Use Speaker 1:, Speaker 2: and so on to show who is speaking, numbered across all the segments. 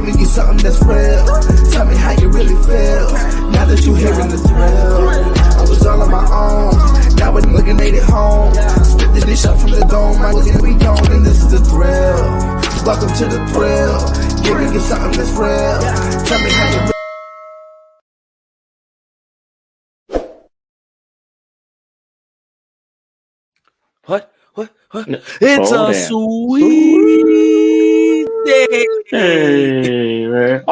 Speaker 1: giving you something that's real. Tell me how you really feel. Now that you hearing the thrill. I was all on my own. Now when looking at it home. Spit the dish up from the dome. I look we gone and this is the thrill. Welcome to the thrill. Giving you something that's real. Tell me how you really.
Speaker 2: What?
Speaker 3: No.
Speaker 2: It's
Speaker 3: Oh,
Speaker 2: a
Speaker 3: damn.
Speaker 2: sweet day.
Speaker 3: Hey, man.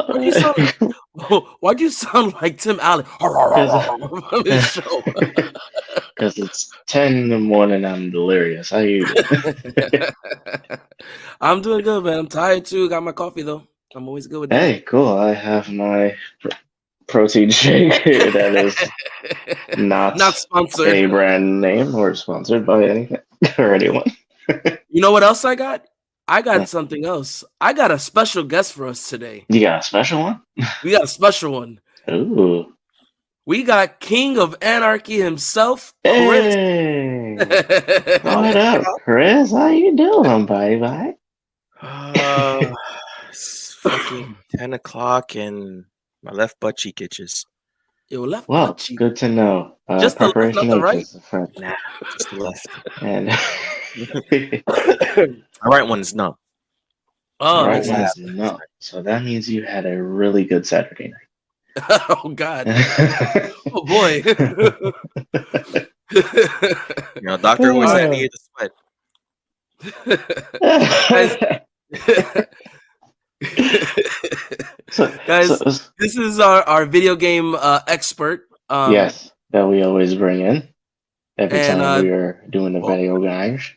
Speaker 2: Why'd you sound like, why'd you sound like Tim Allen on his show?
Speaker 3: Because it's 10 in the morning, I'm delirious. How you doing?
Speaker 2: I'm doing good, man. I'm tired too. Got my coffee though. I'm always good with that.
Speaker 3: Hey, cool. I have my protein shake that is not
Speaker 2: sponsored.
Speaker 3: a brand name or sponsored by anything or anyone.
Speaker 2: You know what else I got? I got something else. I got a special guest for us today.
Speaker 3: You got a special one?
Speaker 2: We got a special one.
Speaker 3: Ooh.
Speaker 2: We got King of Anarchy himself, Chris.
Speaker 3: Hey. What up, Chris? How you doing, buddy?
Speaker 4: It's fucking 10 o'clock and my left butt cheek itches.
Speaker 2: Your left
Speaker 3: Well,
Speaker 2: butt cheek.
Speaker 3: good to know.
Speaker 2: Just the left,
Speaker 3: preparation
Speaker 2: not the right?
Speaker 3: H's, friend.
Speaker 4: Nah, just the left.
Speaker 3: And
Speaker 4: My right one is numb.
Speaker 2: Oh,
Speaker 3: right
Speaker 2: makes
Speaker 3: one
Speaker 2: sense.
Speaker 3: is no. So that means you had a really good Saturday night.
Speaker 2: Oh God. Oh boy.
Speaker 4: You know, doctor always said I needed to sweat.
Speaker 2: Guys, this is our video game expert.
Speaker 3: Yes, that we always bring in every
Speaker 2: and,
Speaker 3: time we are doing the video guys.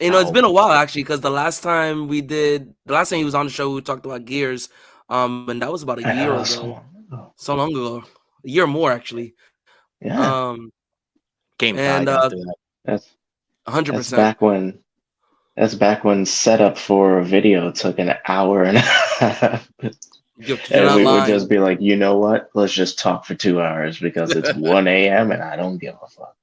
Speaker 2: You know, it's been a while actually, because the last time he was on the show, we talked about Gears, and that was about a year ago. So long ago, a year more actually.
Speaker 3: Yeah.
Speaker 4: Game
Speaker 2: and
Speaker 3: that's
Speaker 2: 100%.
Speaker 3: That's back when setup for a video took an hour and a half. And we would just be like, you know what? Let's just talk for 2 hours because it's 1 a.m. and I don't give a fuck.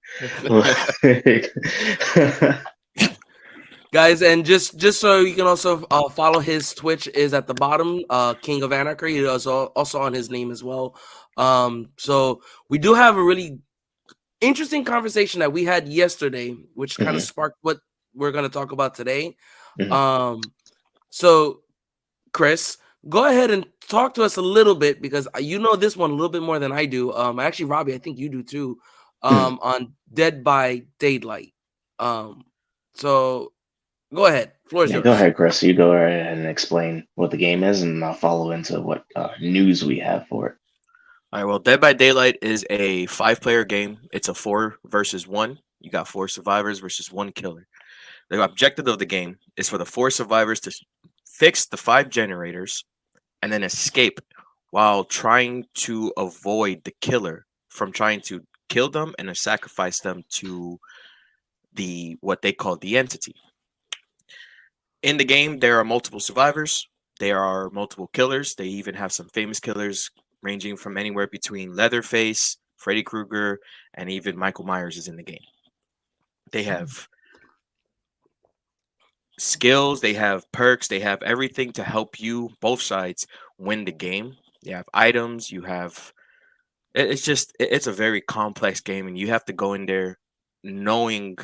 Speaker 2: Guys, and just so you can also follow his Twitch is at the bottom, King of Anarchy. It is also on his name as well. So we do have a really interesting conversation that we had yesterday, which kind of sparked what we're going to talk about today. So Chris, go ahead and talk to us a little bit, because you know this one a little bit more than I do. Actually, Robbie, I think you do too. On Dead by Daylight. So go ahead. Floor is yours.
Speaker 3: Go ahead, Chris. You go right ahead and explain what the game is, and I'll follow into what news we have for it.
Speaker 4: All right. Well, Dead by Daylight is a 5-player game. It's a 4 versus 1. You got 4 survivors versus 1 killer. The objective of the game is for the 4 survivors to fix the 5 generators and then escape while trying to avoid the killer from trying to kill them and sacrifice them to what they call the entity. In the game, there are multiple survivors. There are multiple killers. They even have some famous killers ranging from anywhere between Leatherface, Freddy Krueger, and even Michael Myers is in the game. They have skills, they have perks, they have everything to help you, both sides, win the game. You have items, you have... It's a very complex game, and you have to go in there knowing...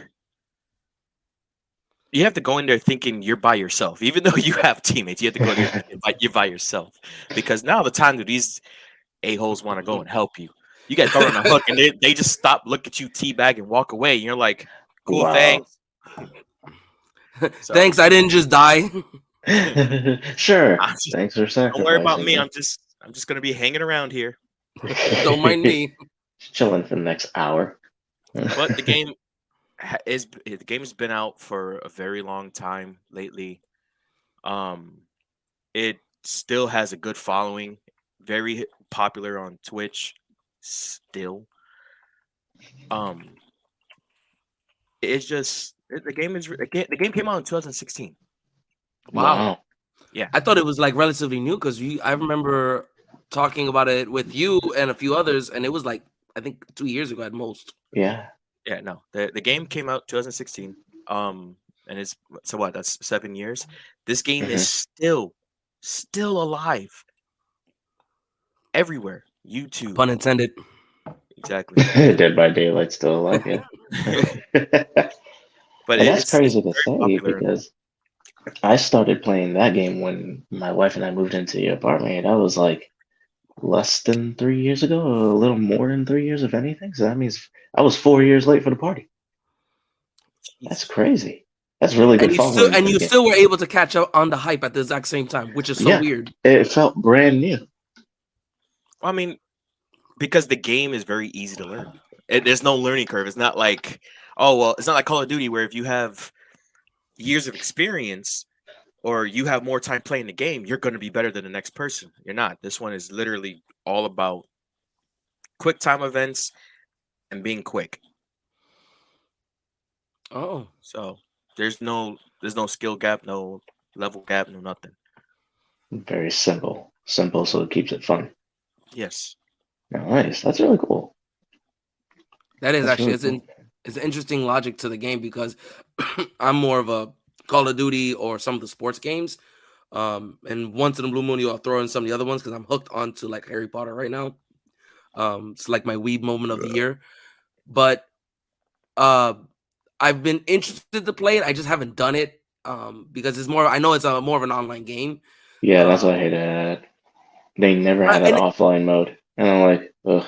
Speaker 4: You have to go in there thinking you're by yourself. Even though you have teammates, you have to go there thinking you're by yourself. Because now the time that these a-holes want to go and help you. You get thrown on a hook, and they just stop, look at you, teabag, and walk away. And you're like, cool, thanks.
Speaker 2: So, thanks, I didn't just die.
Speaker 3: Sure. Thanks for sacrificing.
Speaker 4: Don't worry about me. I'm just gonna be hanging around here.
Speaker 2: Don't mind me.
Speaker 3: Chilling for the next hour.
Speaker 4: But the game has been out for a very long time lately. It still has a good following, very popular on Twitch still. It's just the game came out in 2016.
Speaker 2: Wow. Yeah, I thought it was like relatively new, because I remember talking about it with you and a few others, and it was like, I think 2 years ago at most.
Speaker 3: Yeah.
Speaker 4: Yeah, no. The game came out 2016. and it's so what? That's 7 years. This game
Speaker 3: Mhm.
Speaker 4: is still alive everywhere. YouTube,
Speaker 2: Pun intended.
Speaker 4: exactly.
Speaker 3: Dead by Daylight still alive, yeah.
Speaker 4: But
Speaker 3: And that's
Speaker 4: it's
Speaker 3: crazy to
Speaker 4: very
Speaker 3: say
Speaker 4: popular.
Speaker 3: because I started playing that game when my wife and I moved into the apartment. That was like less than 3 years ago, or a little more than 3 years, if anything. So that means I was 4 years late for the party. That's
Speaker 4: Jeez.
Speaker 3: crazy. That's really good following for the
Speaker 2: You
Speaker 3: game.
Speaker 2: still were able to catch up on the hype at the exact same time, which is so
Speaker 3: Yeah,
Speaker 2: weird.
Speaker 3: it felt brand new.
Speaker 4: I mean, because the game is very easy to learn. There's no learning curve. It's not like, oh well, it's not like Call of Duty where if you have years of experience or you have more time playing the game, you're going to be better than the next person. You're not. This one is literally all about quick time events and being quick.
Speaker 2: Oh,
Speaker 4: So there's no skill gap, no level gap, no nothing.
Speaker 3: Very simple. Simple, so it keeps it fun.
Speaker 4: Yes.
Speaker 3: Nice. That's really cool.
Speaker 2: that is
Speaker 3: That's
Speaker 2: actually
Speaker 3: really cool.
Speaker 2: it's an interesting logic to the game because I'm more of a Call of Duty or some of the sports games. And once in a blue moon, I'll throw in some of the other ones because I'm hooked onto like Harry Potter right now. It's like my weeb moment of the year. But uh, I've been interested to play it. I just haven't done it because it's more. I know it's a more of an online game.
Speaker 3: Yeah, that's what I hate it. They never had an
Speaker 2: And
Speaker 3: offline mode. And I'm like, ugh.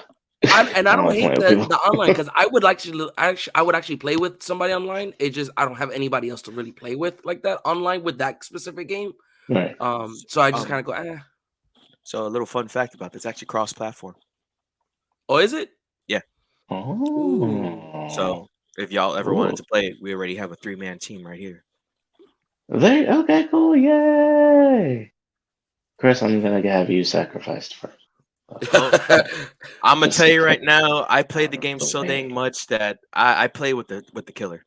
Speaker 2: I
Speaker 3: I don't
Speaker 2: don't
Speaker 3: like
Speaker 2: hate
Speaker 3: playing with
Speaker 2: the
Speaker 3: people.
Speaker 2: online because I would actually play with somebody online. It just I don't have anybody else to really play with like that online with that specific game.
Speaker 3: Right.
Speaker 2: So I just kind of go, eh.
Speaker 4: So a little fun fact about this: actually cross-platform.
Speaker 2: Oh, is it?
Speaker 4: Yeah.
Speaker 2: Ooh.
Speaker 4: So if y'all ever wanted
Speaker 3: Cool.
Speaker 4: to play it, we already have a 3-man team right here.
Speaker 3: Okay, cool, yay! Chris, I'm gonna have you sacrificed first.
Speaker 4: I'm gonna
Speaker 3: Just
Speaker 4: tell you
Speaker 3: to
Speaker 4: right
Speaker 3: put
Speaker 4: now, I played the game
Speaker 3: the
Speaker 4: so dang
Speaker 3: way.
Speaker 4: much that I play with the killer.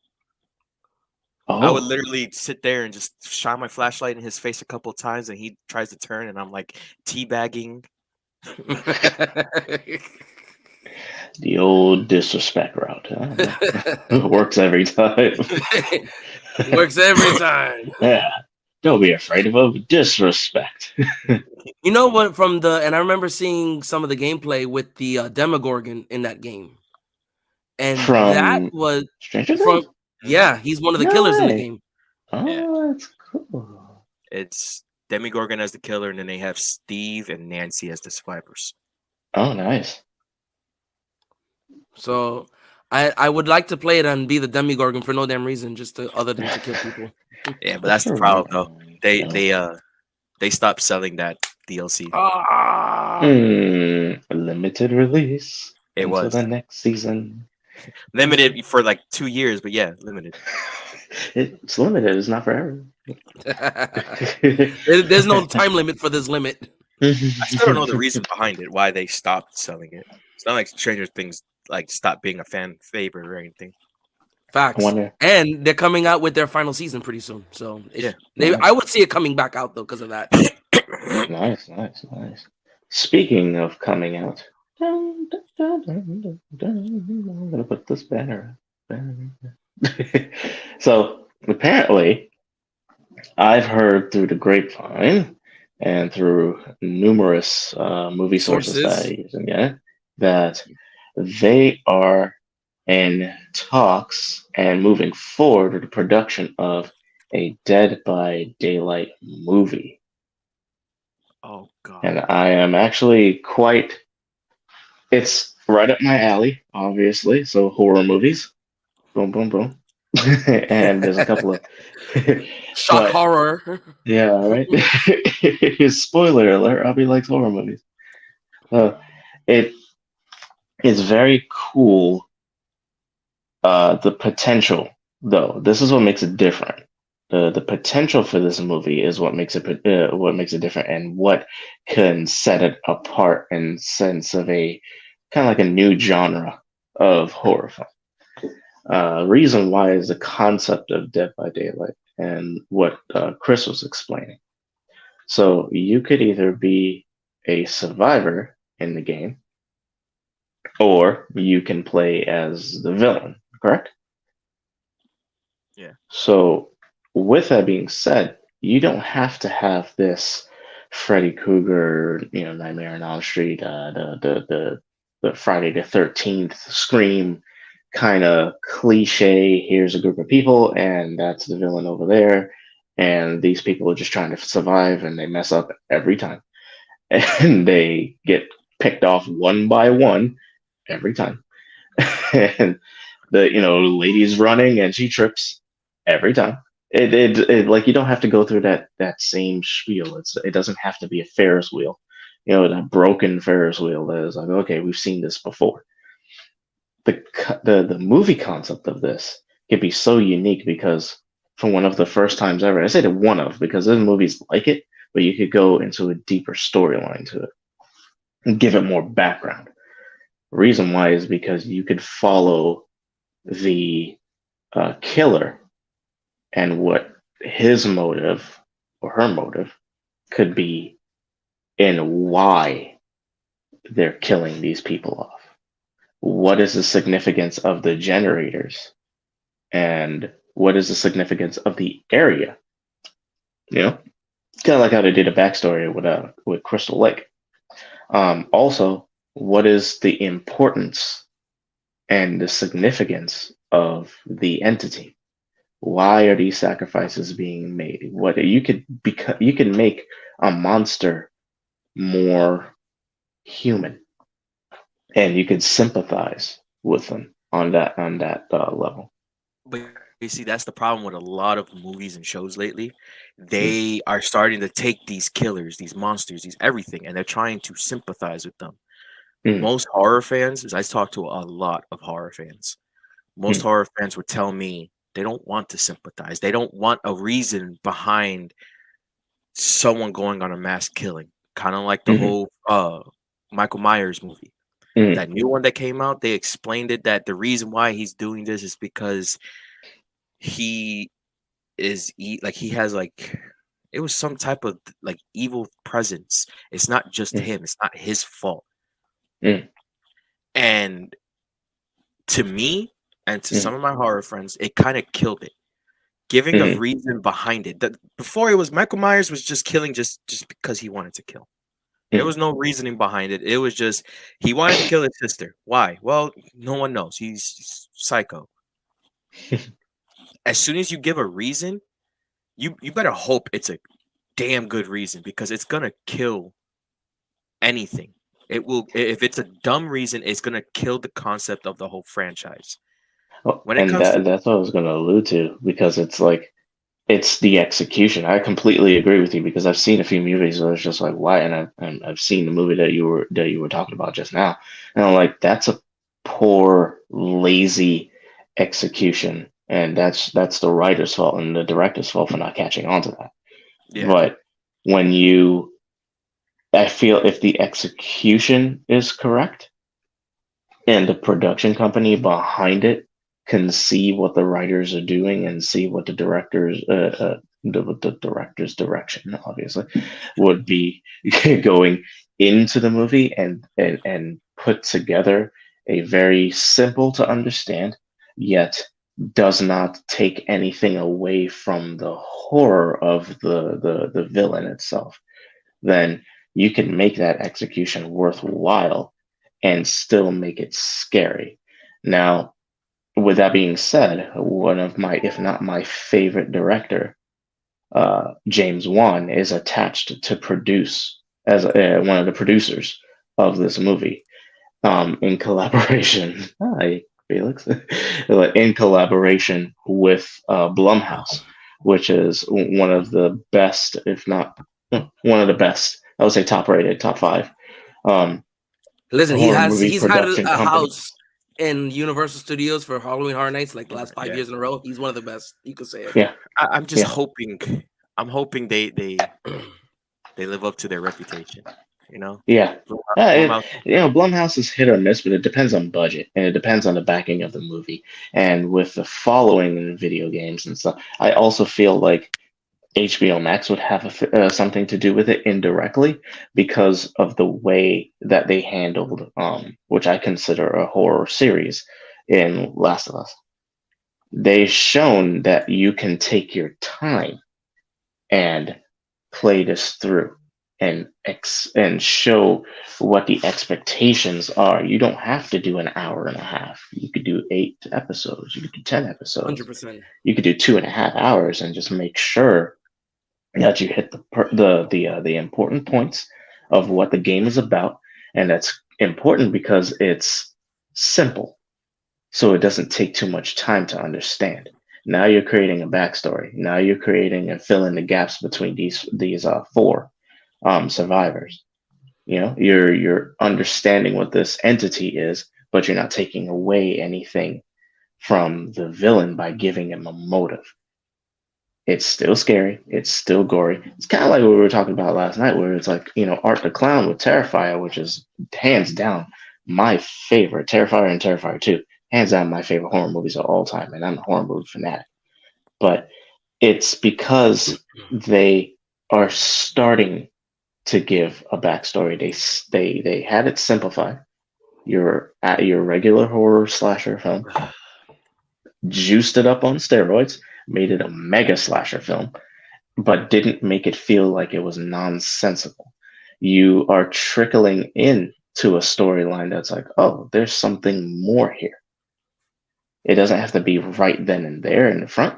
Speaker 4: I would
Speaker 3: Oh,
Speaker 4: literally sit there and just shine my flashlight in his face a couple of times, and he tries to turn, and I'm like teabagging.
Speaker 3: the old disrespect route. Huh? Works every time.
Speaker 2: Works every time.
Speaker 3: Yeah. Don't be afraid of disrespect.
Speaker 2: You know what? And I remember seeing some of the gameplay with the Demogorgon in that game, and that
Speaker 3: From
Speaker 2: was
Speaker 3: Stranger
Speaker 2: from
Speaker 3: Things?
Speaker 2: yeah, he's one of the
Speaker 3: No
Speaker 2: killers in the
Speaker 3: way.
Speaker 2: game.
Speaker 4: Yeah,
Speaker 3: Oh, that's cool.
Speaker 4: it's Demigorgon as the killer, and then they have Steve and Nancy as the survivors.
Speaker 3: Oh, nice.
Speaker 2: So I would like to play it and be the Demogorgon for no damn reason, just to other than to kill people.
Speaker 4: Yeah, but that's the problem though. They stopped selling that DLC.
Speaker 2: Ah,
Speaker 3: Limited release
Speaker 4: It
Speaker 3: until
Speaker 4: was
Speaker 3: the next season.
Speaker 4: limited for like 2 years, but yeah, limited.
Speaker 3: It's limited. It's not forever.
Speaker 2: there's no time limit for this limit.
Speaker 4: I still don't know the reason behind it, why they stopped selling it. It's not like Stranger Things like stopped being a fan favorite or anything.
Speaker 2: Facts.
Speaker 3: I wonder.
Speaker 2: And they're coming out with their final season pretty soon. So
Speaker 3: Nice.
Speaker 2: I would see it coming back out though because of that.
Speaker 3: Nice. Speaking of coming out, I'm gonna put this banner. So apparently, I've heard through the grapevine and through numerous movie sources that I use again that they are in talks and moving forward with the production of a Dead by Daylight movie.
Speaker 4: Oh god.
Speaker 3: And I am actually it's right up my alley, obviously. So horror movies. Boom, boom, boom. And there's a couple of
Speaker 2: shock horror.
Speaker 3: Yeah, right. Spoiler alert, Abby likes horror movies. It is very cool. The potential, though, this is what makes it different. The potential for this movie is what makes it different, and what can set it apart in sense of a kind of like a new genre of horror film. Reason why is the concept of Dead by Daylight and what Chris was explaining. So you could either be a survivor in the game, or you can play as the villain, correct?
Speaker 4: Yeah.
Speaker 3: So with that being said, you don't have to have this Freddy Krueger, Nightmare on Elm Street, the Friday the 13th Scream kind of cliche. Here's a group of people, and that's the villain over there, and these people are just trying to survive, and they mess up every time, and they get picked off one by one every time, and the lady's running and she trips every time. It like, you don't have to go through that same spiel. It doesn't have to be a Ferris wheel, that broken Ferris wheel that is like, okay, we've seen this before. The movie concept of this can be so unique because for one of the first times ever, I say one of because there's movies like it, but you could go into a deeper storyline to it and give it more background. The reason why is because you could follow the killer and what his motive or her motive could be and why they're killing these people off. What is the significance of the generators? And what is the significance of the area? Kind of like how they did a backstory with Crystal Lake. Also, what is the importance and the significance of the entity? Why are these sacrifices being made? What you could make a monster more human, and you could sympathize with them on that level.
Speaker 4: But you see, that's the problem with a lot of movies and shows lately. They are starting to take these killers, these monsters, these everything, and they're trying to sympathize with them. Most horror fans, as I talk to a lot of horror fans, most horror fans would tell me they don't want to sympathize. They don't want a reason behind someone going on a mass killing, kind of like the whole Michael Myers movie. That new one that came out, they explained it that the reason why he's doing this is because he is he has it was some type of evil presence. It's not just him. It's not his fault. And to me and to some of my horror friends, it kind of killed it. Giving a reason behind it. That before it was Michael Myers was just killing just because he wanted to kill. There was no reasoning behind it. It was just he wanted to kill his sister. Why? Well, no one knows. He's psycho. As soon as you give a reason, you better hope it's a damn good reason because it's gonna kill anything. It will. If it's a dumb reason, it's gonna kill the concept of the whole franchise.
Speaker 3: That's what I was gonna allude to because it's it's the execution. I completely agree with you because I've seen a few movies where it's just like, why? And I've seen the movie that you were talking about just now, and I'm like, that's a poor, lazy execution, and that's the writer's fault and the director's fault for not catching on to that. Yeah. But I feel if the execution is correct, and the production company behind it can see what the writers are doing and see what the director's direction obviously would be going into the movie and put together a very simple to understand yet does not take anything away from the horror of the villain itself, then you can make that execution worthwhile and still make it scary. Now, with that being said, one of my, if not my favorite director, James Wan, is attached to produce as one of the producers of this movie, in collaboration. Hi, Felix. In collaboration with Blumhouse, which is one of the best, if not one of the best. I would say top-rated, top 5.
Speaker 2: Listen, he's had a house in Universal Studios for Halloween Horror Nights the last 5 years in a row. He's one of the best. You could say it.
Speaker 3: Yeah,
Speaker 4: I'm just hoping. I'm hoping they live up to their reputation.
Speaker 3: Yeah. Blumhouse is hit or miss, but it depends on budget and it depends on the backing of the movie. And with the following in video games and stuff, I also feel like HBO Max would have something to do with it indirectly because of the way that they handled, which I consider a horror series, in Last of Us. they've shown that you can take your time and play this through and show what the expectations are. You don't have to do an hour and a half. You could do 8 episodes. You could do 10 episodes.
Speaker 2: 100%.
Speaker 3: You could do 2.5 hours and just make sure that you hit the important points of what the game is about, and that's important because it's simple, so it doesn't take too much time to understand. Now you're creating a backstory. Now you're creating and filling the gaps between these 4 survivors. You know, you're understanding what this entity is, but you're not taking away anything from the villain by giving him a motive. It's still scary. It's still gory. It's kind of like what we were talking about last night, where it's like, you know, Art the Clown with Terrifier, which is hands down my favorite. Terrifier and Terrifier 2, hands down my favorite horror movies of all time, and I'm a horror movie fanatic. But it's because they are starting to give a backstory. They had it simplified. Your regular horror slasher film, juiced it up on steroids, made it a mega slasher film, but didn't make it feel like it was nonsensical. You are trickling into a storyline that's like, oh, there's something more here. It doesn't have to be right then and there in the front,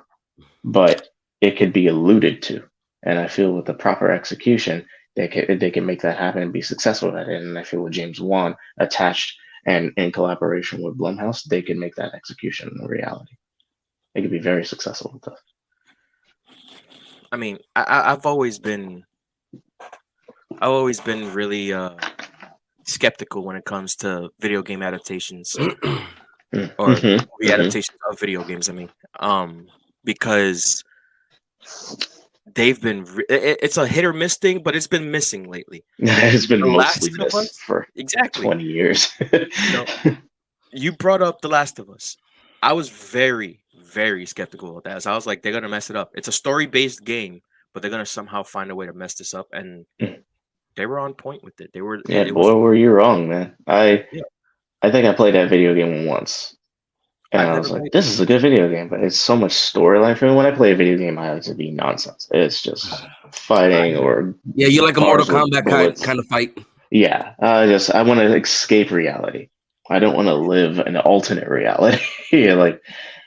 Speaker 3: but it could be alluded to. And I feel with the proper execution, they can make that happen and be successful at it. And I feel with James Wan attached and in collaboration with Blumhouse, they can make that execution a reality. They could be very successful with this.
Speaker 4: I mean, I've always been really skeptical when it comes to video game adaptations or movie adaptations of video games. I mean, because they've been it's a hit or miss thing, but it's been missing lately.
Speaker 3: It's been mostly missed for 20 years.
Speaker 4: You brought up The Last of Us. I was very, very skeptical of that. So I was like, they're gonna mess it up. It's a story-based game, but they're gonna somehow find a way to mess this up, and they were on point with it. They were.
Speaker 3: Yeah, were you wrong, man? I think I played that video game once, and I was like, this is a good video game, but it's so much storyline for me. When I play a video game, I like to be nonsense. It's just fighting or
Speaker 2: you like a Mortal Kombat kind of fight.
Speaker 3: Yeah, I want to escape reality. I don't want to live an alternate reality.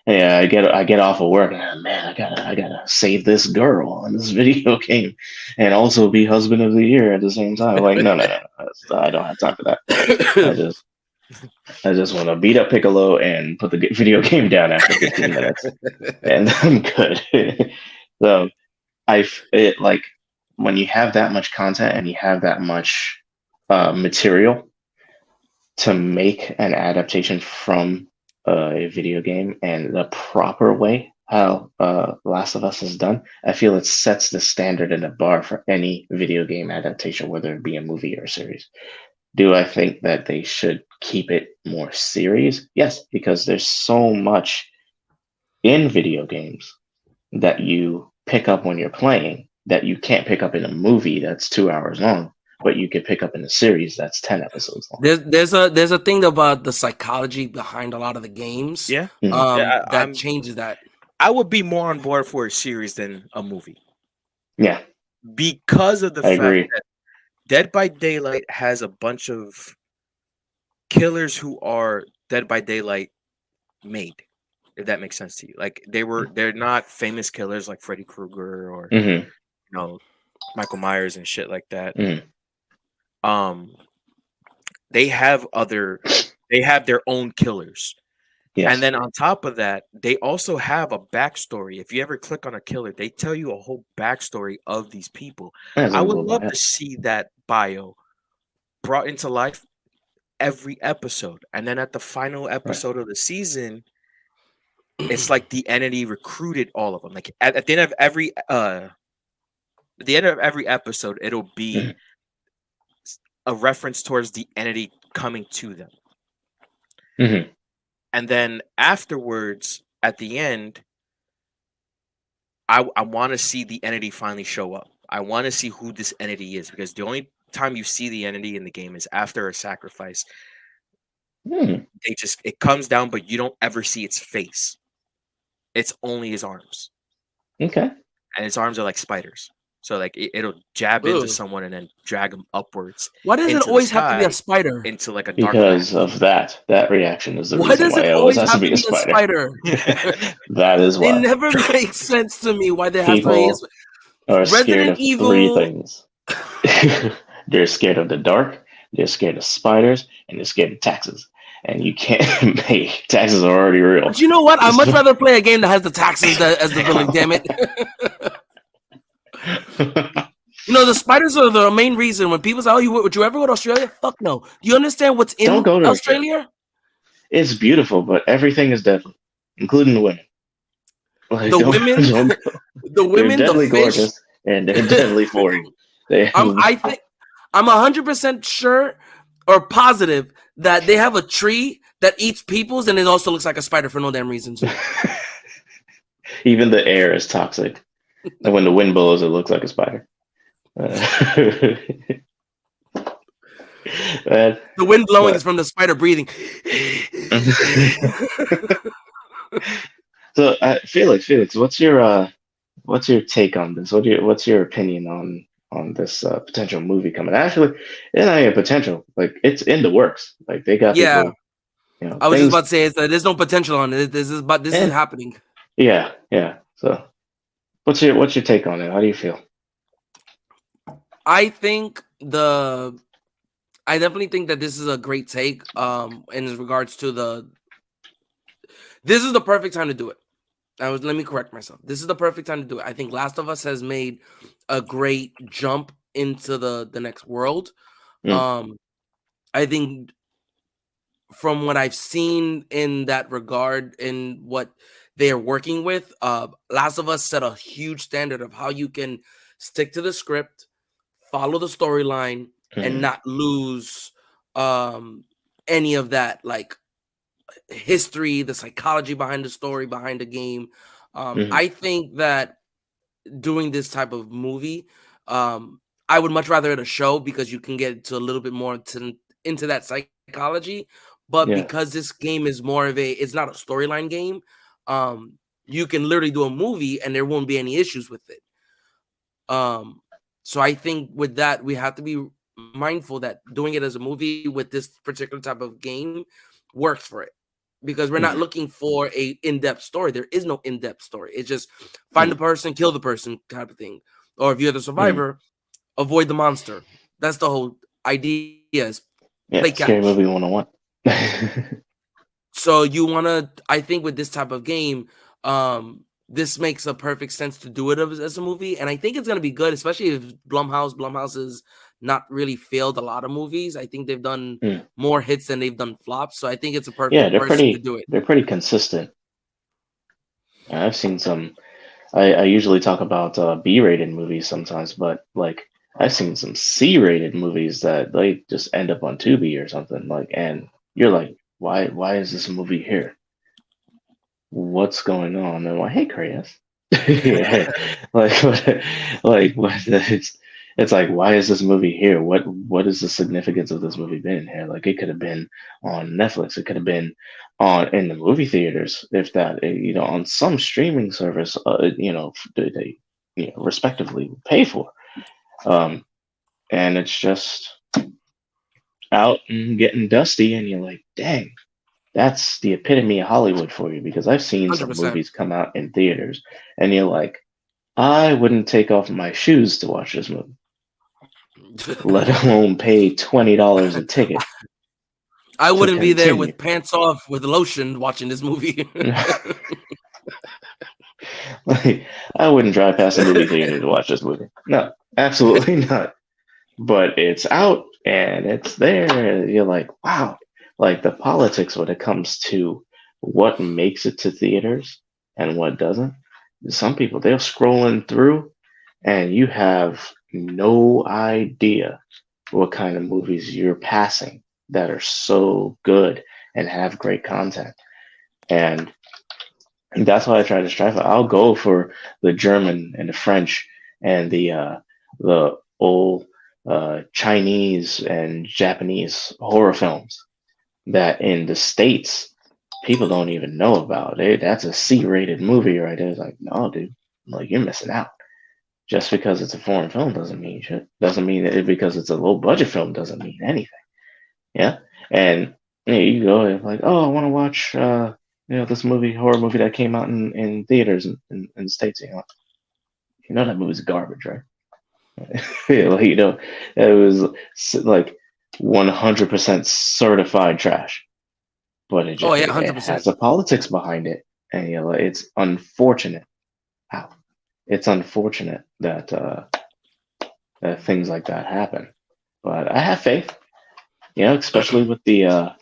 Speaker 3: I get off of work and man, I gotta save this girl in this video game, and also be husband of the year at the same time. Like, no, I don't have time for that. I just want to beat up Piccolo and put the video game down after 15 minutes, and I'm good. So like when you have that much content and you have that much material to make an adaptation from a video game and the proper way how Last of Us is done, I feel it sets the standard and the bar for any video game adaptation, whether it be a movie or a series. Do I think that they should keep it more serious? Yes, because there's so much in video games that you pick up when you're playing that you can't pick up in a movie that's 2 hours long, but you could pick up in a series that's 10 episodes long.
Speaker 2: There's a thing about the psychology behind a lot of the games. That changes that.
Speaker 4: I would be more on board for a series than a movie.
Speaker 3: Yeah.
Speaker 4: Because of the fact that Dead by Daylight has a bunch of killers who are Dead by Daylight made, if that makes sense to you. Like they're not famous killers like Freddy Krueger or Michael Myers and shit like that. They have their own killers. Yes. And then on top of that, they also have a backstory. If you ever click on a killer, they tell you a whole backstory of these people. I would love to see that bio brought into life every episode. And then at the final episode of the season, it's like the entity recruited all of them. Like at the end of every episode, it'll be a reference towards the entity coming to them. And then afterwards, at the end, I want to see the entity finally show up. I want to see who this entity is, because the only time you see the entity in the game is after a sacrifice. It comes down, but you don't ever see its face. It's only his arms,
Speaker 3: Okay.
Speaker 4: and his arms are like spiders. So like it'll jab into
Speaker 2: Ugh.
Speaker 4: someone and then drag them upwards
Speaker 2: Why does it
Speaker 4: into the
Speaker 2: always have to be a
Speaker 4: sky
Speaker 2: spider?
Speaker 4: into like a dark
Speaker 3: Because
Speaker 4: path.
Speaker 3: of that. That reaction is the
Speaker 2: Why
Speaker 3: reason
Speaker 2: does
Speaker 3: why
Speaker 2: it
Speaker 3: it always
Speaker 2: always
Speaker 3: has to
Speaker 2: have
Speaker 3: be
Speaker 2: to
Speaker 3: a
Speaker 2: be a
Speaker 3: spider.
Speaker 2: spider?
Speaker 3: That is
Speaker 2: It
Speaker 3: why.
Speaker 2: never makes sense to me why there has to be.
Speaker 3: People are scared
Speaker 2: Resident
Speaker 3: of three
Speaker 2: Evil.
Speaker 3: things. They're scared of the dark, they're scared of spiders, and they're scared of taxes. And you can't make taxes are already real.
Speaker 2: But you know what? I'd much rather play a game that has the taxes as the villain. Damn it! You know, the spiders are the main reason when people say, "Oh, would you ever go to Australia?" Fuck no. Do you understand what's in
Speaker 3: Don't go to
Speaker 2: Australia?
Speaker 3: It's beautiful, but everything is deadly, including the women. Like,
Speaker 2: The
Speaker 3: don't,
Speaker 2: women,
Speaker 3: don't go.
Speaker 2: the
Speaker 3: They're
Speaker 2: women, the
Speaker 3: deadly
Speaker 2: fish.
Speaker 3: gorgeous, and they're deadly for you. They
Speaker 2: I think I'm 100% sure or positive that they have a tree that eats peoples, and it also looks like a spider for no damn reason. Too.
Speaker 3: Even the air is toxic. And when the wind blows, it looks like a spider.
Speaker 2: The wind blowing is from the spider breathing.
Speaker 3: So, Felix, what's your take on this? What's your opinion on this potential movie coming? Actually, it's not even potential. Like, it's in the works. Like, they got
Speaker 2: Yeah,
Speaker 3: people. You know,
Speaker 2: I was
Speaker 3: things,
Speaker 2: just about to say there's no potential on it. This is happening.
Speaker 3: Yeah. So, what's your take on it? How do you feel?
Speaker 2: I definitely think that this is a great take. In regards to this is the perfect time to do it. Let me correct myself. This is the perfect time to do it. I think Last of Us has made a great jump into the next world. I think from what I've seen in that regard, in what they are working with, Last of Us set a huge standard of how you can stick to the script, follow the storyline, and not lose any of that, like, history, the psychology behind the story, behind the game. I think that doing this type of movie, I would much rather at a show because you can get to a little bit more into that psychology. But because this game is more of it's not a storyline game, you can literally do a movie and there won't be any issues with it. So I think with that, we have to be mindful that doing it as a movie with this particular type of game works for it. Because we're not looking for a in-depth story. There is no in-depth story. It's just find the person, kill the person type of thing. Or if you're the survivor, avoid the monster. That's the whole idea, is play catch.
Speaker 3: Scary movie 101.
Speaker 2: So you want to, I think with this type of game, this makes a perfect sense to do it as a movie. And I think it's going to be good, especially if Blumhouse has not really failed a lot of movies. I think they've done more hits than they've done flops. So I think it's a perfect person to do it.
Speaker 3: They're pretty consistent. I've seen some. I usually talk about B-rated movies sometimes, but like I've seen some C-rated movies that like just end up on Tubi or something. Like, and you're like, why is this movie here? What's going on? And I'm like, hey, Chris. Yeah. like what? It's like, why is this movie here? What is the significance of this movie been here? Like, it could have been on Netflix. It could have been in the movie theaters, if that, on some streaming service, they respectively pay for. And it's just out and getting dusty, and you're like, dang, that's the epitome of Hollywood for you. Because I've seen
Speaker 2: 100%.
Speaker 3: some movies come out in theaters, and you're like, I wouldn't take off my shoes to watch this movie. Let alone pay $20 a ticket.
Speaker 2: I wouldn't be there with pants off with lotion watching this movie.
Speaker 3: Like, I wouldn't drive past a movie theater to watch this movie. No, absolutely not. But it's out and it's there. You're like, wow. Like, the politics when it comes to what makes it to theaters and what doesn't. Some people, they're scrolling through and you have no idea what kind of movies you're passing that are so good and have great content. And that's why I try to strive. I'll go for the German and the French and the old Chinese and Japanese horror films that in the States people don't even know about it. That's a C-rated movie right there. It's like, no, dude, like you're missing out. Just because it's a foreign film doesn't mean shit. Doesn't mean that because it's a low budget film doesn't mean anything. Yeah, and you go and like, oh, I want to watch, this horror movie that came out in theaters in the States. You know that movie's garbage, right? It was like 100% certified trash, but it just it
Speaker 2: 100%.
Speaker 3: has a politics behind it, and it's unfortunate. Wow, it's unfortunate that that things like that happen. But I have faith, especially with the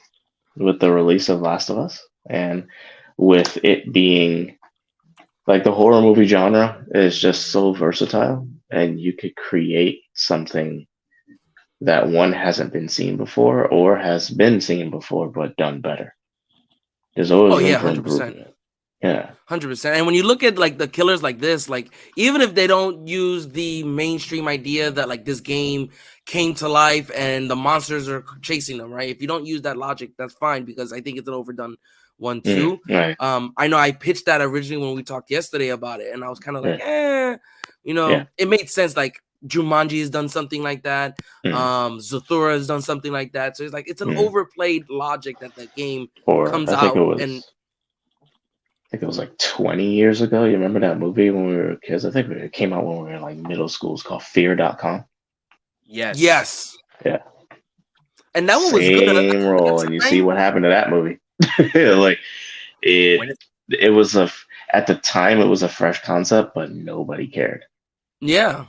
Speaker 3: release of Last of Us, and with it being like the horror movie genre is just so versatile, and you could create something that one hasn't been seen before or has been seen before but done better. There's always room for
Speaker 2: 100%.
Speaker 3: improvement. Yeah,
Speaker 2: 100%. And when you look at like the killers like this, like even if they don't use the mainstream idea that like this game came to life and the monsters are chasing them, right? If you don't use that logic, that's fine, because I think it's an overdone one too.
Speaker 3: Right.
Speaker 2: I know I pitched that originally when we talked yesterday about it, and I was kind of like, It made sense. Like Jumanji has done something like that. Zathura has done something like that. So it's like it's an overplayed logic that the game comes out and.
Speaker 3: I think it was like 20 years ago. You remember that movie when we were kids? I think it came out when we were in like middle school. It's called Fear.com.
Speaker 2: Yes.
Speaker 3: Yeah.
Speaker 2: And that one was good.
Speaker 3: Same role, and you see what happened to that movie. Like it was at the time it was a fresh concept, but nobody cared.
Speaker 2: Yeah.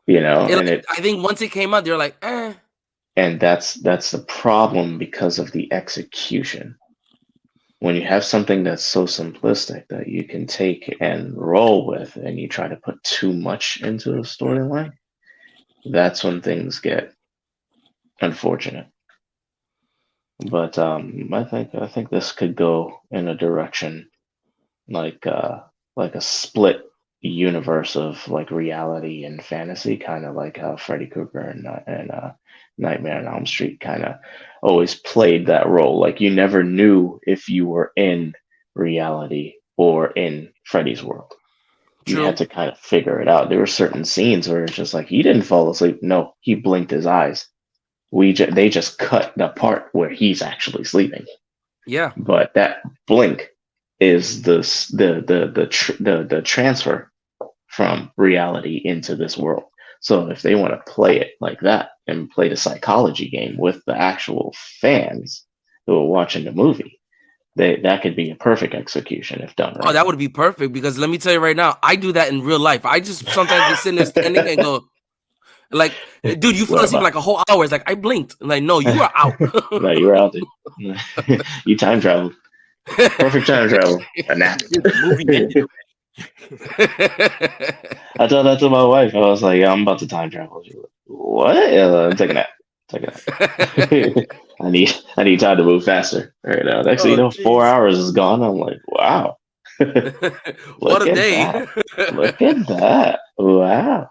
Speaker 3: I
Speaker 2: think once it came out, they're like, eh.
Speaker 3: And that's the problem because of the execution. When you have something that's so simplistic that you can take and roll with, and you try to put too much into a storyline, that's when things get unfortunate. But I think this could go in a direction like a split universe of like reality and fantasy, kind of like how Freddy Krueger and Nightmare on Elm Street kind of always played that role. Like you never knew if you were in reality or in Freddy's world.
Speaker 2: True.
Speaker 3: You had to kind of figure it out. There were certain scenes where it's just like he didn't fall asleep. No, he blinked his eyes. They just cut the part where he's actually sleeping.
Speaker 2: Yeah.
Speaker 3: But that blink is the transfer from reality into this world. So if they want to play it like that and play the psychology game with the actual fans who are watching the movie, that could be a perfect execution if done right.
Speaker 2: Oh, that would be perfect, because let me tell you right now, I do that in real life. I just sometimes be sitting there standing and go, like, dude, you fell asleep like a whole hour. It's like, I blinked. I'm like, no, you are out.
Speaker 3: No, you were out, dude. You time traveled. Perfect time travel. A nap. I told that to my wife. I was like, yeah, I'm about to time travel. She was like, what? I'm taking a nap. I need time to move faster right now. Next thing you know, 4 hours is gone. I'm like, wow.
Speaker 2: What a day.
Speaker 3: Look at that. Wow.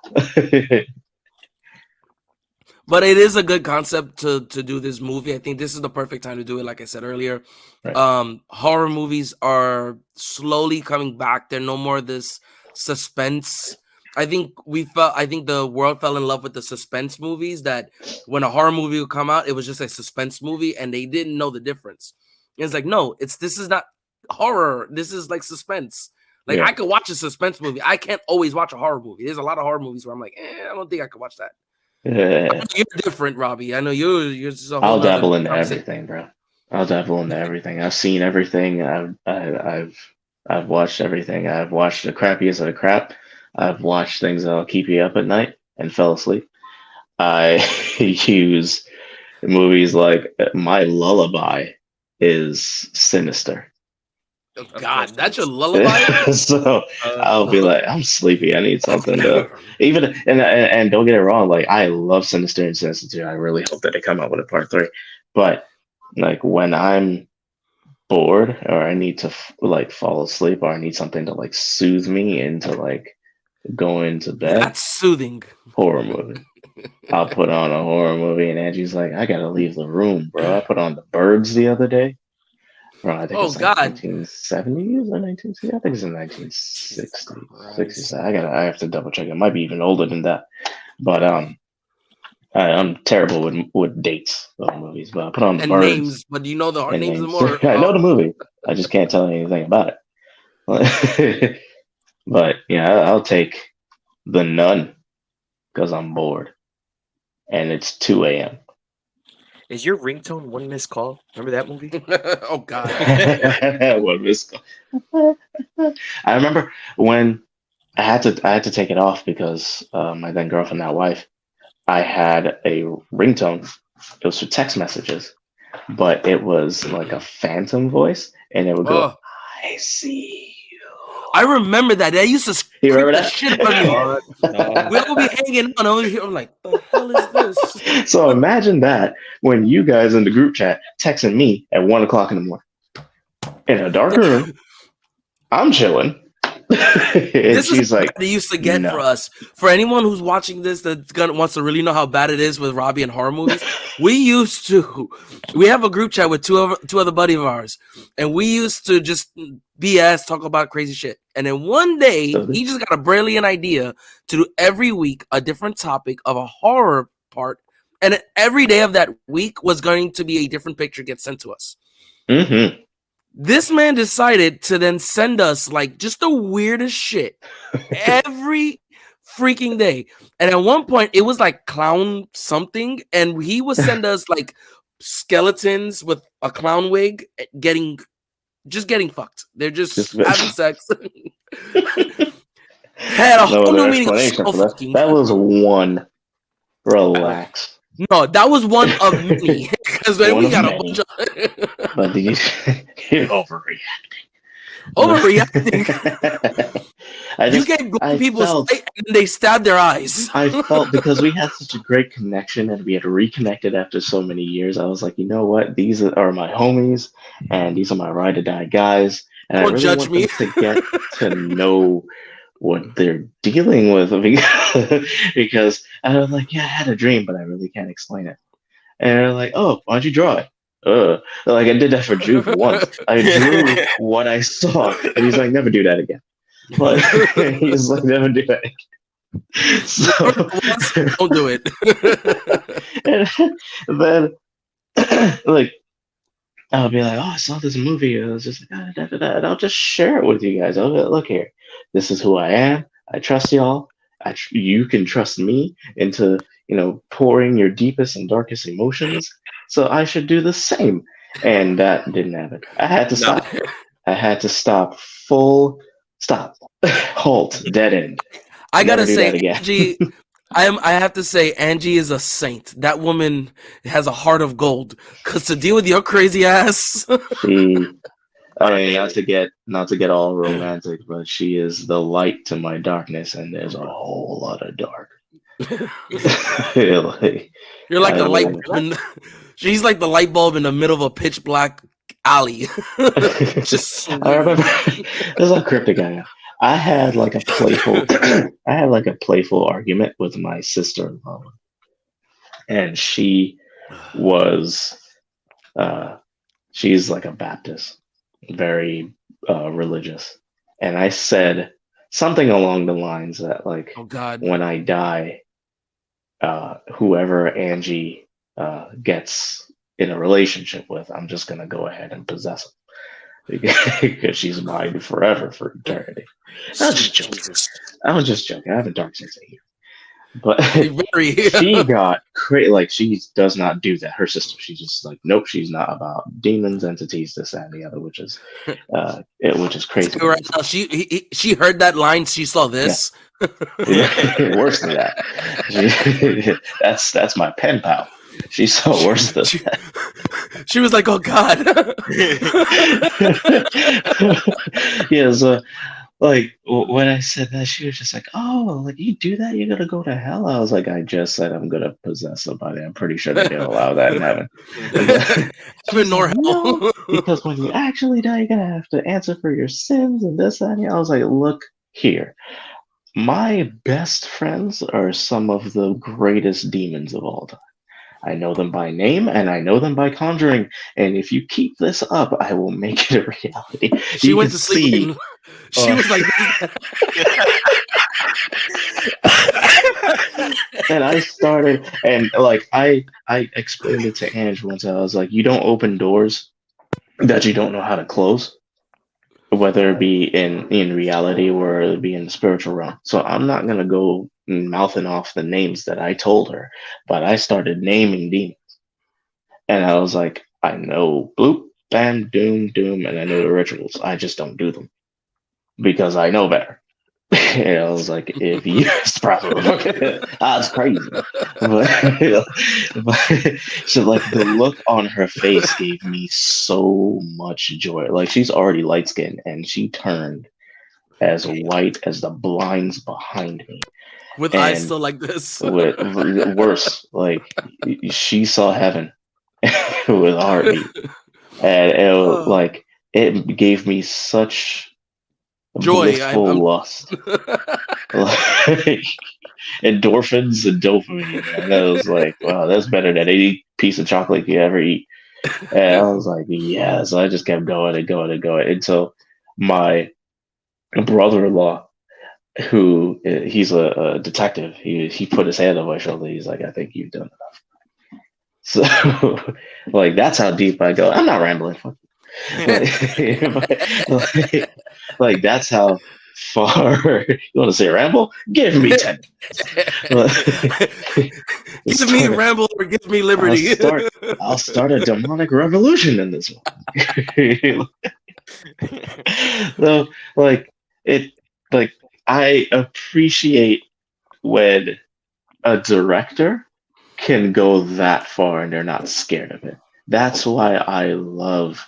Speaker 2: But it is a good concept to do this movie. I think this is the perfect time to do it. Like I said earlier, right. Horror movies are slowly coming back. They're no more this suspense. I think the world fell in love with the suspense movies, that when a horror movie would come out, it was just a suspense movie and they didn't know the difference. And it's like, no, this is not horror. This is like suspense. Like I could watch a suspense movie. I can't always watch a horror movie. There's a lot of horror movies where I'm like, I don't think I could watch that. You're different, Robbie. I know you're just
Speaker 3: I'll dabble into everything, bro. I'll dabble into everything. I've seen everything. I've watched everything. I've watched the crappiest of the crap. I've watched things that'll keep you up at night and fell asleep. I use movies like my lullaby is Sinister.
Speaker 2: Oh, God, that's your lullaby.
Speaker 3: So I'll be like, I'm sleepy. I need something to even and don't get it wrong. Like I love Sinister and Sinister 2. I really hope that they come out with a part 3. But like when I'm bored or I need to like fall asleep or I need something to like soothe me into like going to bed.
Speaker 2: That's soothing.
Speaker 3: Horror movie. I'll put on a horror movie and Angie's like, I gotta leave the room, bro. I put on The Birds the other day. Well, I think
Speaker 2: Oh
Speaker 3: it's like
Speaker 2: God.
Speaker 3: 1970s or 1960s. I think it's in 1960s. I have to double check. It might be even older than that. But I'm terrible with dates of movies. But I put on the
Speaker 2: And
Speaker 3: birds
Speaker 2: names, but you know the
Speaker 3: and
Speaker 2: names
Speaker 3: names.
Speaker 2: more.
Speaker 3: I know the movie. I just can't tell you anything about it. But yeah, I'll take The Nun because I'm bored, and it's 2 a.m.
Speaker 4: Is your ringtone One Missed Call? Remember that movie?
Speaker 2: Oh God.
Speaker 3: What was- I remember when I had to take it off because my then girlfriend, now wife, I had a ringtone. It was for text messages, but it was like a phantom voice, and it would go,
Speaker 2: Oh,
Speaker 3: "I see you."
Speaker 2: I remember that. That used to
Speaker 3: You
Speaker 2: creep
Speaker 3: remember
Speaker 2: the shit out of me.
Speaker 4: What? No.
Speaker 2: We all be hanging on over here. I'm like, the hell is this?
Speaker 3: So imagine that when you guys in the group chat texting me at 1 o'clock in the morning in a dark room. I'm chilling. And
Speaker 2: This is
Speaker 3: she's
Speaker 2: how
Speaker 3: like,
Speaker 2: bad it used to get for
Speaker 3: no.
Speaker 2: us. For anyone who's watching this wants to really know how bad it is with Robbie and horror movies, we have a group chat with two other buddy of ours, and we used to just BS, talk about crazy shit. And then one day he just got a brilliant idea to do every week a different topic of a horror part, and every day of that week was going to be a different picture get sent to us.
Speaker 3: Mm-hmm.
Speaker 2: This man decided to then send us like just the weirdest shit every freaking day. And at one point, it was like clown something, and he would send us like skeletons with a clown wig getting fucked. They're just having sex. Had a
Speaker 3: No
Speaker 2: whole
Speaker 3: other
Speaker 2: new meaning of
Speaker 3: explanation for that.
Speaker 2: fucking.
Speaker 3: That was one. Relax.
Speaker 2: No, that was one of many. Because then
Speaker 3: One
Speaker 2: we
Speaker 3: of
Speaker 2: got a
Speaker 3: many.
Speaker 2: bunch of
Speaker 3: But you're overreacting.
Speaker 2: overreacting. You gave people sight and they stabbed their eyes.
Speaker 3: I felt because we had such a great connection and we had reconnected after so many years. I was like, you know what? These are my homies and these are my ride or die guys. And
Speaker 2: Don't
Speaker 3: I really
Speaker 2: judge
Speaker 3: want
Speaker 2: me.
Speaker 3: them to get to know what they're dealing with because I was like, yeah, I had a dream, but I really can't explain it. And they're like, oh, why don't you draw it? Like I did that for Drew for once. I drew what I saw, and he's like, never do that again. Like he's like, never do that again. So
Speaker 2: Don't do it.
Speaker 3: and then like I'll be like, oh, I saw this movie. I was just like, and I'll just share it with you guys. I'll be like, look here, this is who I am. I trust y'all. You can trust me into pouring your deepest and darkest emotions. So I should do the same. And that didn't happen. I had to stop. I had to stop. Full stop. Halt. Dead end.
Speaker 2: I gotta say,
Speaker 3: again.
Speaker 2: Angie. I have to say, Angie is a saint. That woman has a heart of gold. Cause to deal with your crazy ass.
Speaker 3: I mean, not to get all romantic, but she is the light to my darkness, and there's a whole lot of dark.
Speaker 2: You're like a light bulb. She's like the light bulb in the middle of a pitch black alley. Just
Speaker 3: I remember this is how cryptic I am. I had like a playful argument with my sister-in-law, and she was she's like a Baptist, very religious, and I said something along the lines that like,
Speaker 2: oh God,
Speaker 3: when I die, whoever Angie gets in a relationship with, I'm just gonna go ahead and possess him because she's mine forever, for eternity. I was just joking. I have a dark sense of humor. But she got crazy. Like, she does not do that. Her sister, she's just like, nope, she's not about demons, entities, this, that, and the other, which is crazy.
Speaker 2: Right now, she heard that line. She saw this.
Speaker 3: Yeah. Worse than that. That's my pen pal. She saw worse than that.
Speaker 2: She was like, oh God.
Speaker 3: Yeah. So, like, when I said that, she was just like, oh, like, you do that, you're gonna go to hell. I was like, I just said I'm gonna possess somebody. I'm pretty sure they didn't allow that in heaven.
Speaker 2: Heaven nor hell.
Speaker 3: No, because when you actually die, you're gonna have to answer for your sins and this, that, and I was like, look here. My best friends are some of the greatest demons of all time. I know them by name and I know them by conjuring. And if you keep this up, I will make it a reality.
Speaker 2: She went to sleep. And she was like,
Speaker 3: and I started, and like I explained it to Ange once. I was like, you don't open doors that you don't know how to close, whether it be in reality or it be in the spiritual realm. So I'm not gonna go mouthing off the names that I told her, but I started naming demons, and I was like, I know bloop, bam, doom, and I know the rituals. I just don't do them because I know better. And I was like, if you that's crazy. But so like the look on her face gave me so much joy. Like she's already light skinned and she turned as white as the blinds behind me.
Speaker 2: With eyes still like this.
Speaker 3: With worse. Like she saw heaven with a heartbeat. And it was like it gave me such
Speaker 2: joy,
Speaker 3: lust, like endorphins and dopamine. And I was like, wow, that's better than any piece of chocolate you ever eat. And I was like, yeah. So I just kept going until my brother-in-law, who he's a detective, he put his hand on my shoulder. He's like, I think you've done enough. So like that's how deep I go. I'm not rambling. Like that's how far you want to say ramble? Give me 10.
Speaker 2: Give me ramble or give me liberty.
Speaker 3: I'll start a demonic revolution in this one. So I appreciate when a director can go that far and they're not scared of it. That's why I love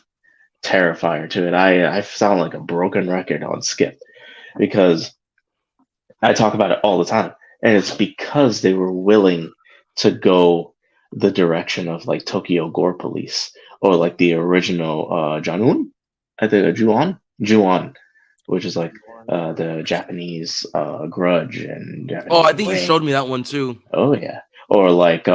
Speaker 3: Terrifier to it. I sound like a broken record on Skip because I talk about it all the time, and it's because they were willing to go the direction of like Tokyo Gore Police or like the original Ju-on, which is like the Japanese Grudge and Japanese
Speaker 2: I think you showed me that one too.
Speaker 3: Oh yeah, or like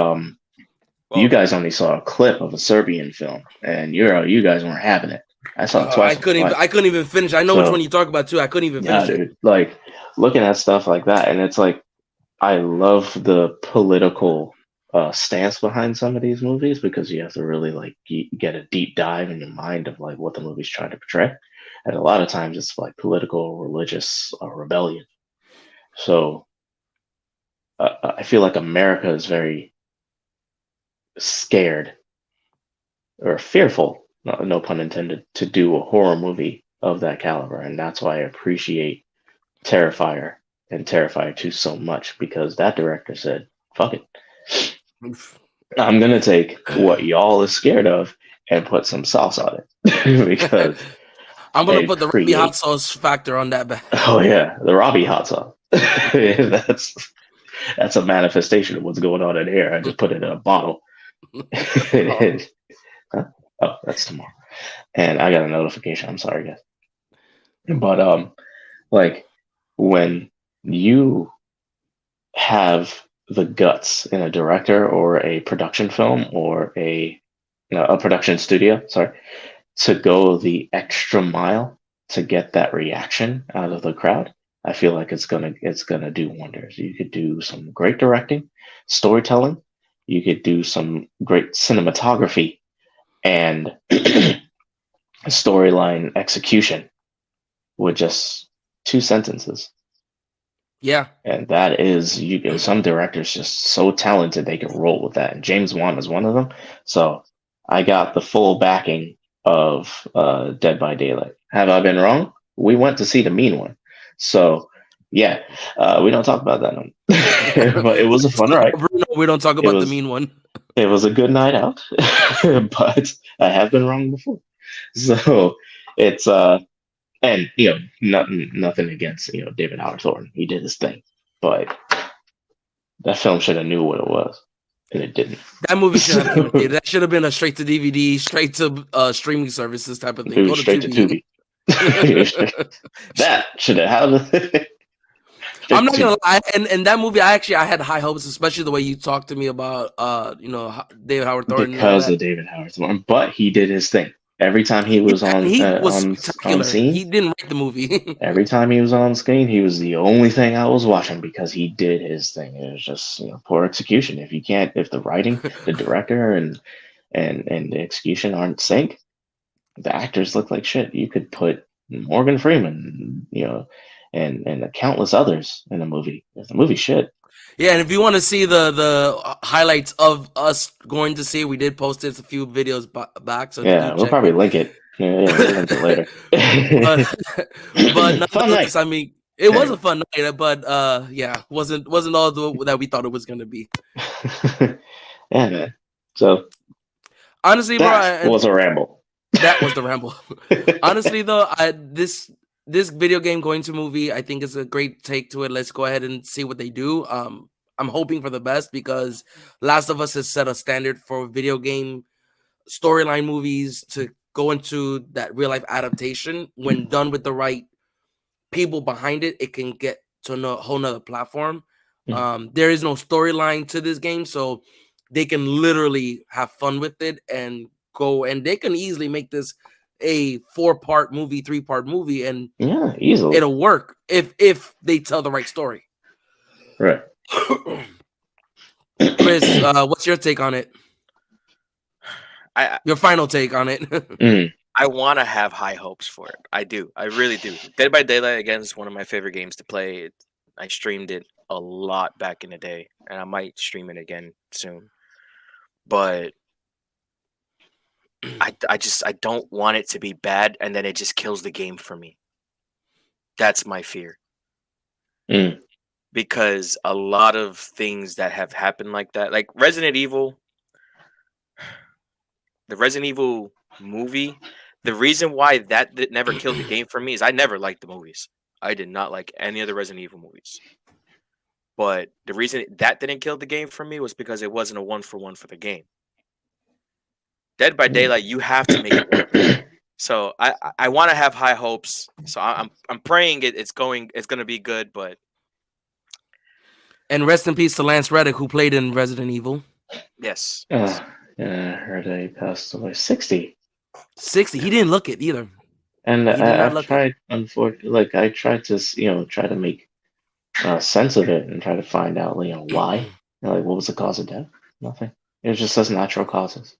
Speaker 3: you guys only saw a clip of a Serbian film, and you guys weren't having it. I saw it twice.
Speaker 2: I couldn't even finish. I know which one you talk about too. I couldn't even finish it.
Speaker 3: Like looking at stuff like that, and it's like I love the political stance behind some of these movies because you have to really like get a deep dive in your mind of like what the movie's trying to portray, and a lot of times it's like political, religious rebellion. So I feel like America is very scared or fearful, no pun intended, to do a horror movie of that caliber. And that's why I appreciate Terrifier and Terrifier 2 so much, because that director said, fuck it. I'm going to take what y'all is scared of and put some sauce on it. Because
Speaker 2: I'm going to put the Robbie hot sauce factor on that back.
Speaker 3: Oh yeah, the Robbie hot sauce. That's a manifestation of what's going on in here. I just put it in a bottle. Oh, that's tomorrow. And I got a notification. I'm sorry, guys. But like when you have the guts in a director or a production film or a production studio, to go the extra mile to get that reaction out of the crowd, I feel like it's gonna do wonders. You could do some great directing, storytelling. You could do some great cinematography and storyline execution with just 2 sentences.
Speaker 2: Yeah.
Speaker 3: And that is, some directors just so talented they can roll with that. And James Wan is one of them. So I got the full backing of Dead by Daylight. Have I been wrong? We went to see the mean one. So yeah, we don't talk about that one. But it was a fun ride.
Speaker 2: We don't talk about the mean one.
Speaker 3: It was a good night out, but I have been wrong before. So it's and nothing against David Howard Thornton. He did his thing, but that film should have knew what it was, and it didn't.
Speaker 2: That movie should have that should have been a straight to DVD, straight to streaming services type of thing.
Speaker 3: Go straight to Tubi. That should have happened.
Speaker 2: I'm not gonna lie, and that movie, I had high hopes, especially the way you talked to me about, David Howard Thornton
Speaker 3: because of David Howard Thornton. But he did his thing. Every time he was
Speaker 2: he was
Speaker 3: on
Speaker 2: spectacular.
Speaker 3: scene,
Speaker 2: He didn't write the movie.
Speaker 3: every time he was on screen, he was the only thing I was watching because he did his thing. It was just poor execution. If the writing, the director, and the execution aren't sync, the actors look like shit. You could put Morgan Freeman, and countless others in a movie. The movie's shit.
Speaker 2: Yeah, and if you want to see the highlights of us going to see, we did post it a few videos back. So
Speaker 3: yeah, we'll probably link it. Yeah, we'll link it later.
Speaker 2: but nonetheless, I mean, it was a fun night. But wasn't all that we thought it was gonna be.
Speaker 3: Yeah, man. So
Speaker 2: honestly,
Speaker 3: that was a ramble.
Speaker 2: That was the ramble. Honestly, though, this video game going to movie, I think is a great take to it. Let's go ahead and see what they do. I'm hoping for the best because Last of Us has set a standard for video game storyline movies to go into that real life adaptation. When done with the right people behind it, it can get to a whole nother platform. There is no storyline to this game, so they can literally have fun with it and go, and they can easily make this a 4-part movie, 3-part movie, and
Speaker 3: easily
Speaker 2: it'll work if they tell the right story.
Speaker 3: Right.
Speaker 2: Chris, what's your take on it? Your final take on it?
Speaker 4: I want to have high hopes for it. I do. I really do. Dead by Daylight, again, is one of my favorite games to play. I streamed it a lot back in the day, and I might stream it again soon. But I don't want it to be bad, and then it just kills the game for me. That's my fear. Because a lot of things that have happened like that, like Resident Evil, the Resident Evil movie, the reason why that never killed the game for me is I never liked the movies. I did not like any of the Resident Evil movies. But the reason that didn't kill the game for me was because it wasn't a 1-for-1 for the game. Dead by Daylight, you have to make it work. So I want to have high hopes. So I'm praying it's going to be good. But
Speaker 2: and rest in peace to Lance Reddick, who played in Resident Evil.
Speaker 4: Yes.
Speaker 3: Yeah, I heard he passed away. 60.
Speaker 2: 60. He didn't look it either.
Speaker 3: And I tried, unfortunately, I tried to try to make sense of it and try to find out why. What was the cause of death? Nothing. It was just as natural causes.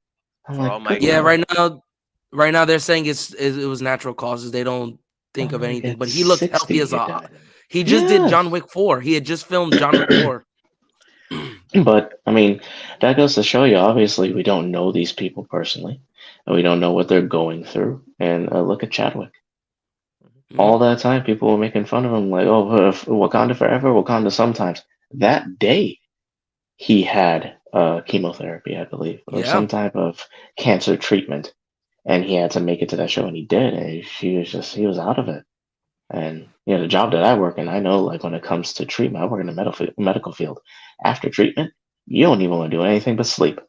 Speaker 2: Right now they're saying it was natural causes. They don't think of anything. But he looked healthy as a. He just did John Wick 4. He had just filmed John Wick 4.
Speaker 3: But I mean, that goes to show you. Obviously, we don't know these people personally, and we don't know what they're going through. And look at Chadwick. All that time, people were making fun of him, like, "Oh, Wakanda forever, Wakanda sometimes." That day, he had chemotherapy, I believe, or some type of cancer treatment, and he had to make it to that show, and he did. And he was out of it. And the job that I work in, I know, like, when it comes to treatment, I work in the medical field. After treatment, you don't even want to do anything but sleep.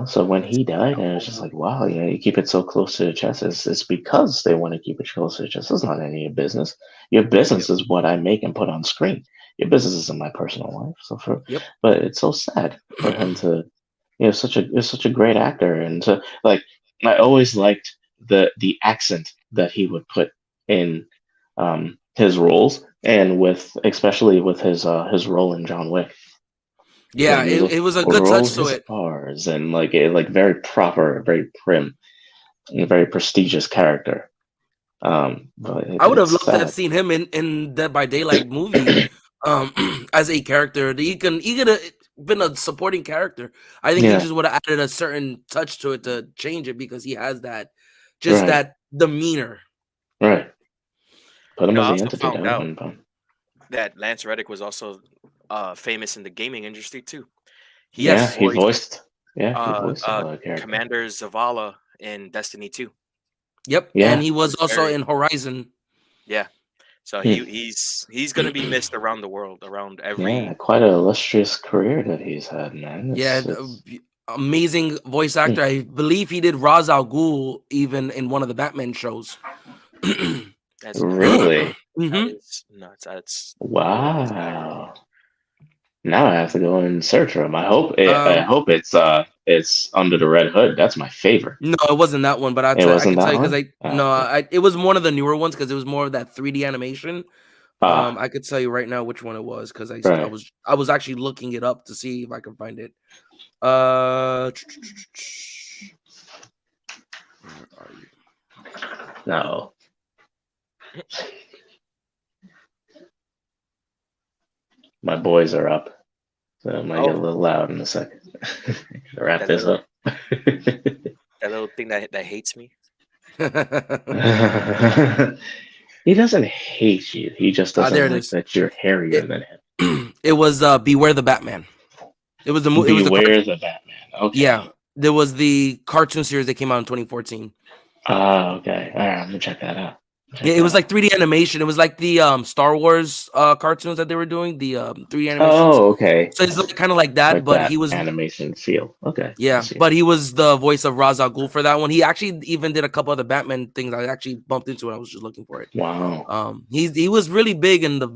Speaker 3: So when he died, and it's just like, wow, you keep it so close to the chest. It's because they want to keep it close to the chest. It's not any of your business. Your business is what I make and put on screen. Your business isn't my personal life. So but it's so sad for him to, such a great actor, and to, like, I always liked the accent that he would put in his roles, and especially with his role in John Wick.
Speaker 2: Yeah, it was a good touch to it.
Speaker 3: Bars and very proper, very prim, and a very prestigious character. But
Speaker 2: I would have loved to have seen him in Dead by Daylight movie as a character. He could have been a supporting character. I think he just would have added a certain touch to it to change it, because he has that that demeanor.
Speaker 3: Right. Put him as the
Speaker 4: entity. Found out that Lance Reddick was also famous in the gaming industry too.
Speaker 3: He voiced
Speaker 4: Commander Zavala in Destiny 2.
Speaker 2: Yep. Yeah. And he was also in Horizon.
Speaker 4: Yeah. So he's going to be missed around the world, around every.
Speaker 3: Yeah, quite an illustrious career that he's had, man. It's
Speaker 2: amazing voice actor. I believe he did Ra's al Ghul even in one of the Batman shows.
Speaker 3: That's really
Speaker 4: That is nuts. That's
Speaker 3: wow. Now I have to go and search for him. I hope it's Under the Red Hood. That's my favorite.
Speaker 2: No, it wasn't that one, but I can tell you because it was one of the newer ones because it was more of that 3D animation. I could tell you right now which one it was because I was actually looking it up to see if I could find it. Where are you?
Speaker 3: No. My boys are up, so it might get a little loud in a second. Wrap this up.
Speaker 4: That little thing that hates me.
Speaker 3: He doesn't hate you. He just doesn't like that you're hairier than him.
Speaker 2: It was Beware the Batman. It was the movie.
Speaker 3: Beware the Batman. Okay.
Speaker 2: Yeah, there was the cartoon series that came out in 2014.
Speaker 3: Oh, okay. All right, I'm gonna check that out.
Speaker 2: Yeah, it was like 3D animation. It was like the Star Wars cartoons that they were doing. The 3D animation.
Speaker 3: Oh, okay.
Speaker 2: So it's kind of like that,
Speaker 3: like
Speaker 2: but
Speaker 3: that
Speaker 2: he was
Speaker 3: animation feel. Okay.
Speaker 2: Yeah, but he was the voice of Ra's al Ghul for that one. He actually even did a couple other Batman things. I actually bumped into it. I was just looking for it.
Speaker 3: Wow.
Speaker 2: He was really big in the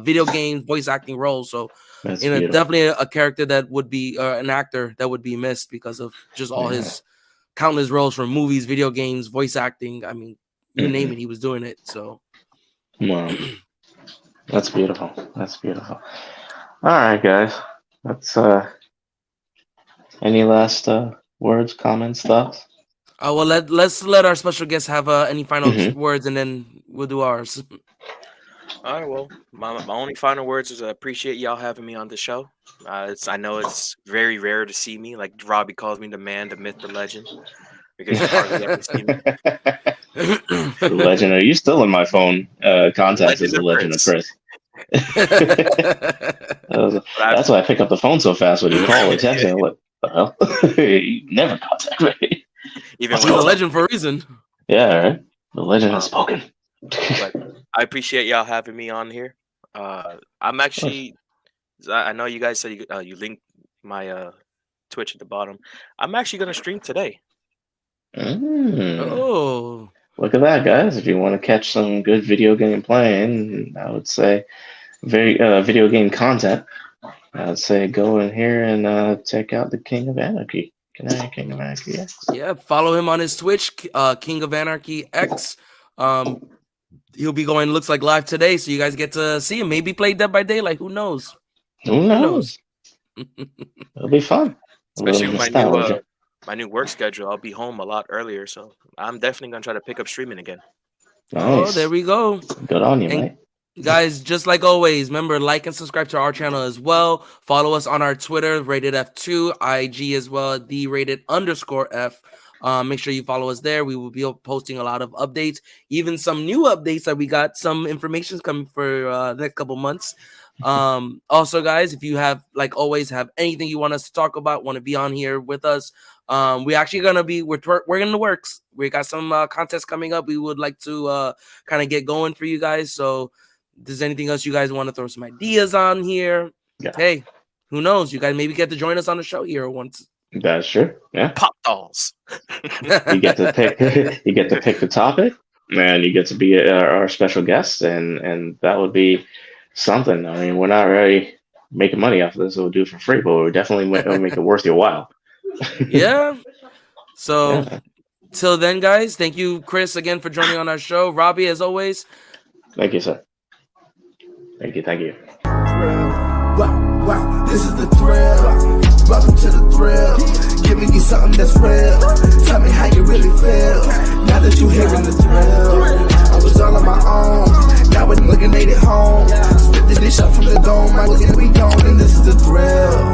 Speaker 2: video game voice acting roles. So definitely a character that would be an actor that would be missed because of just all his countless roles from movies, video games, voice acting. I mean, you name it, he was doing it. So,
Speaker 3: wow, that's beautiful. That's beautiful. All right, guys. That's any last words, comments, thoughts?
Speaker 2: Well, let's let our special guest have any final words, and then we'll do ours.
Speaker 4: All right. Well, my only final words is I appreciate y'all having me on the show. I know it's very rare to see me. Like Robbie calls me the man, the myth, the legend, because you hardly ever see me.
Speaker 3: The Legend. Are you still in my phone? Contacts as the Legend of Chris. That's why I pick up the phone so fast when you call or text me. What the hell? You never contact me.
Speaker 4: Even
Speaker 2: he's a legend for a reason.
Speaker 3: Yeah, right? The legend has spoken.
Speaker 4: But I appreciate y'all having me on here. I'm actually. I know you guys said you linked my Twitch at the bottom. I'm actually gonna stream today.
Speaker 2: Oh.
Speaker 3: Look at that, guys. If you want to catch some good video game playing, I would say video game content, I would say go in here and check out the King of Anarchy. King of Anarchy X.
Speaker 2: Yeah, follow him on his Twitch, King of Anarchy X. He'll be going, looks like live today, so you guys get to see him. Maybe play Dead by Daylight. Who knows?
Speaker 3: Who knows? It'll be fun.
Speaker 4: Especially with my new work schedule. I'll be home a lot earlier, so I'm definitely gonna try to pick up streaming again.
Speaker 3: Nice.
Speaker 2: Oh, there we go.
Speaker 3: Good on you, mate.
Speaker 2: Guys, just like always, remember, like and subscribe to our channel as well. Follow us on our Twitter, rated F2, IG as well, _F. Make sure you follow us there. We will be posting a lot of updates, even some new updates that we got. Some information coming for the next couple months. Also, guys, if you have, like always, have anything you want us to talk about, want to be on here with us, we actually gonna be we're in the works. We got some contests coming up. We would like to kind of get going for you guys. So if there's anything else you guys want to throw some ideas on here, hey, who knows? You guys maybe get to join us on the show here once.
Speaker 3: That's true. Yeah.
Speaker 4: Pop dolls.
Speaker 3: You get to pick. You get to pick the topic, and you get to be our special guest, and that would be something. I mean, we're not really making money off of this, so we'll do it for free, but we're definitely make it worth your while.
Speaker 2: Yeah. So, till then, guys, thank you, Chris, again for joining on our show. Robbie, as always.
Speaker 3: Thank you, sir. Thank you.
Speaker 1: Wow, this is the thrill. Welcome to the thrill. Giving you something that's real. Tell me how you really feel. Now that you're hearing the thrill. I was all on my own. Now we're looking at it home. Spit the dish up from the dome. We gone, and this is the thrill.